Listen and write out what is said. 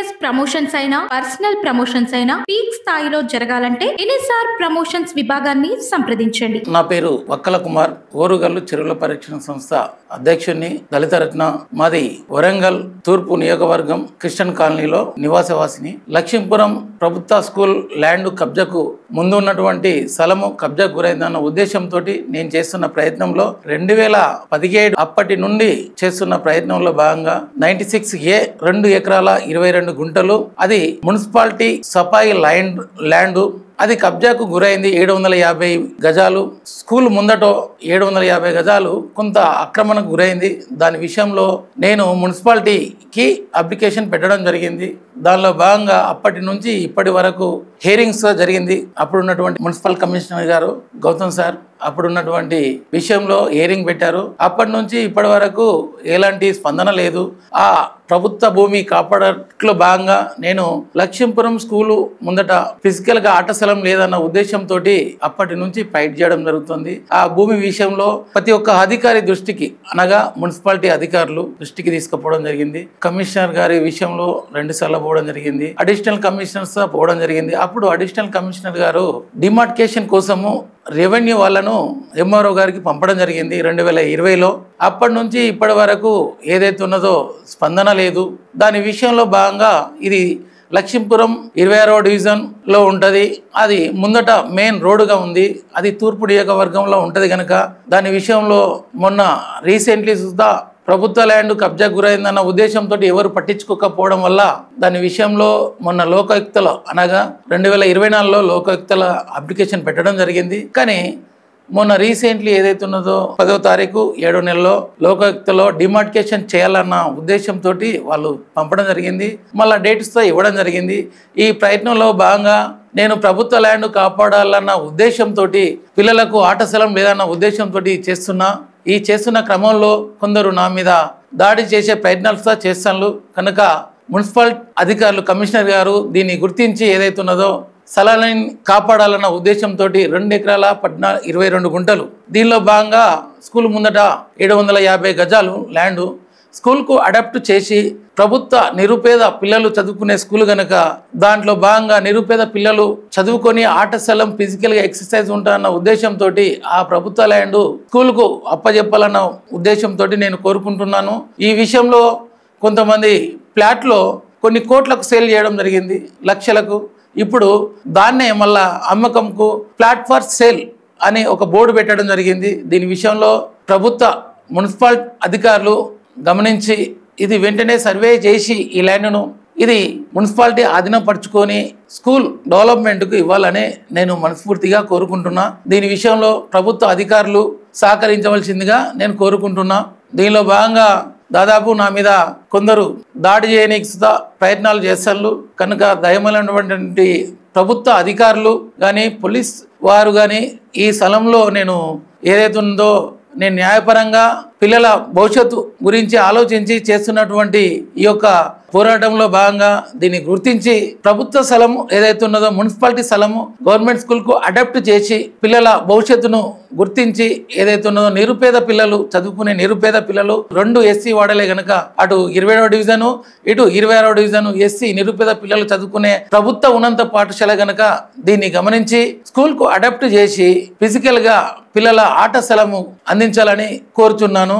Business promotions అయినా personal promotions అయినా peak స్థాయిలో జరగాలంటే ఎన్ఎస్ఆర్ ప్రమోషన్స్ విభాగాన్ని సంప్రదించండి. నా పేరు వక్కల కుమార్, ఓరుగల్లు చెరువుల పరీక్షణ సంస్థ అధ్యక్షుడిని, దళిత రత్న. మాది వరంగల్ తూర్పు నియోజకవర్గం క్రిస్టియన్ కాలనీలో నివాసవాసిని. లక్ష్మీపురం ప్రభుత్వ స్కూల్ ల్యాండ్ కబ్జాకు ముందు ఉన్నటువంటి స్థలము కబ్జా గురైందన్న ఉద్దేశంతో నేను చేస్తున్న ప్రయత్నంలో 2017 అప్పటి నుండి చేస్తున్న ప్రయత్నంలో భాగంగా 96A 2 ఎకరాల 22 గుంటలు అది మున్సిపాలిటీ సఫాయి ల్యాండ్ అది కబ్జాకు గురైంది. 750 గజాలు స్కూల్ ముందట 750 గజాలు కొంత ఆక్రమణకు గురైంది. దాని విషయంలో నేను మున్సిపాలిటీకి అప్లికేషన్ పెట్టడం జరిగింది. దానిలో భాగంగా అప్పటి నుంచి ఇప్పటి వరకు హియరింగ్స్ జరిగింది. అప్పుడున్నటువంటి మున్సిపల్ కమిషనర్ గారు గౌతమ్ సార్ అప్పుడున్నటువంటి విషయంలో హియరింగ్ పెట్టారు. అప్పటి నుంచి ఇప్పటి వరకు ఎలాంటి స్పందన లేదు. ఆ ప్రభుత్వ భూమి కాపాడట్లో భాగంగా నేను లక్ష్మీపురం స్కూలు ముందట ఫిజికల్గా ఆట స్థలం లేదన్న ఉద్దేశంతో అప్పటి నుంచి ఫైట్ చేయడం జరుగుతుంది. ఆ భూమి విషయంలో ప్రతి ఒక్క అధికారి దృష్టికి అనగా మున్సిపాలిటీ అధికారులు దృష్టికి తీసుకుపోవడం జరిగింది. కమిషనర్ గారి విషయంలో 2 సార్లు పోవడం జరిగింది. అడిషనల్ కమిషనర్స్ పోవడం జరిగింది. అప్పుడు అడిషనల్ కమిషనర్ గారు డిమార్కేషన్ కోసము రెవెన్యూ వాళ్ళను ఎంఆర్ఓ గారికి పంపడం జరిగింది 2020లో. అప్పటి నుంచి ఇప్పటి వరకు ఏదైతే ఉన్నదో స్పందన లేదు. దాని విషయంలో భాగంగా ఇది లక్ష్మీపురం 26వ డివిజన్లో ఉంటుంది. అది ముందట మెయిన్ రోడ్డుగా ఉంది. అది తూర్పు నియోజకవర్గంలో ఉంటుంది కనుక దాని విషయంలో మొన్న రీసెంట్లీ సుధా ప్రభుత్వ ల్యాండ్ కబ్జా గురైందన్న ఉద్దేశంతో ఎవరు పట్టించుకోకపోవడం వల్ల దాని విషయంలో మొన్న లోకాయుక్తలో అనగా 2024లో లోకాయుక్తల అప్లికేషన్ పెట్టడం జరిగింది. కానీ మొన్న రీసెంట్లీ ఏదైతే ఉన్నదో 10వ తారీఖు 7వ నెలలో లోకాయుక్తలో డిమార్కేషన్ చేయాలన్న ఉద్దేశంతో వాళ్ళు పంపడం జరిగింది. మళ్ళీ డేట్స్తో ఇవ్వడం జరిగింది. ఈ ప్రయత్నంలో భాగంగా నేను ప్రభుత్వ ల్యాండ్ కాపాడాలన్న ఉద్దేశంతో పిల్లలకు ఆట స్థలం లేదన్న ఉద్దేశంతో చేస్తున్న క్రమంలో కొందరు నా మీద దాడి చేసే ప్రయత్నాలు చేస్తాను కనుక మున్సిపల్ అధికారులు కమిషనర్ గారు దీన్ని గుర్తించి ఏదైతే ఉన్నదో స్థలాన్ని కాపాడాలన్న ఉద్దేశంతో 2 ఎకరాల 22 గుంటలు దీనిలో భాగంగా స్కూల్ ముందట 750 గజాలు ల్యాండ్ స్కూల్కు అడాప్ట్ చేసి ప్రభుత్వ నిరుపేద పిల్లలు చదువుకునే స్కూల్ కనుక దాంట్లో భాగంగా నిరుపేద పిల్లలు చదువుకొని ఆట స్థలం ఫిజికల్గా ఎక్సర్సైజ్ ఉంటారన్న ఉద్దేశంతో ఆ ప్రభుత్వ ల్యాండ్ స్కూల్కు అప్పజెప్పాలన్న ఉద్దేశంతో నేను కోరుకుంటున్నాను. ఈ విషయంలో కొంతమంది ఫ్లాట్లో కొన్ని కోట్లకు సేల్ చేయడం జరిగింది, లక్షలకు. ఇప్పుడు దాన్నే మళ్ళా అమ్మకంకు ఫ్లాట్ ఫర్ సేల్ అని ఒక బోర్డు పెట్టడం జరిగింది. దీని విషయంలో ప్రభుత్వ మున్సిపల్ అధికారులు గమనించి ఇది వెంటనే సర్వే చేసి ఈ ల్యాండ్ను ఇది మున్సిపాలిటీ ఆధీనపరుచుకొని స్కూల్ డెవలప్మెంట్కు ఇవ్వాలని నేను మనస్ఫూర్తిగా కోరుకుంటున్నా. దీని విషయంలో ప్రభుత్వ అధికారులు సహకరించవలసిందిగా నేను కోరుకుంటున్నా. దీనిలో భాగంగా దాదాపు నా మీద కొందరు దాడి చేయడానికి ప్రయత్నాలు చేస్తారు కనుక దయమైనటువంటి ప్రభుత్వ అధికారులు కానీ పోలీస్ వారు కానీ ఈ స్థలంలో నేను ఏదైతే ఉందో నేను న్యాయపరంగా పిల్లల భవిష్యత్తు గురించి ఆలోచించి చేస్తున్నటువంటి ఈ యొక్క పోరాటంలో భాగంగా దీన్ని గుర్తించి ప్రభుత్వ స్థలము ఏదైతే ఉన్నదో మున్సిపాలిటీ స్థలము గవర్నమెంట్ స్కూల్కు అడాప్ట్ చేసి పిల్లల భవిష్యత్తును గుర్తించి ఏదైతే ఉన్నదో నిరుపేద పిల్లలు చదువుకునే నిరుపేద పిల్లలు 2 ఎస్సీ వాడలే కనుక అటు 20వ డివిజను ఇటు 26వ డివిజను ఎస్సీ నిరుపేద పిల్లలు చదువుకునే ప్రభుత్వ ఉన్నత పాఠశాల కనుక దీన్ని గమనించి స్కూల్కు అడాప్ట్ చేసి ఫిజికల్గా పిల్లల ఆట స్థలము అందించాలని కోరుచున్నాను.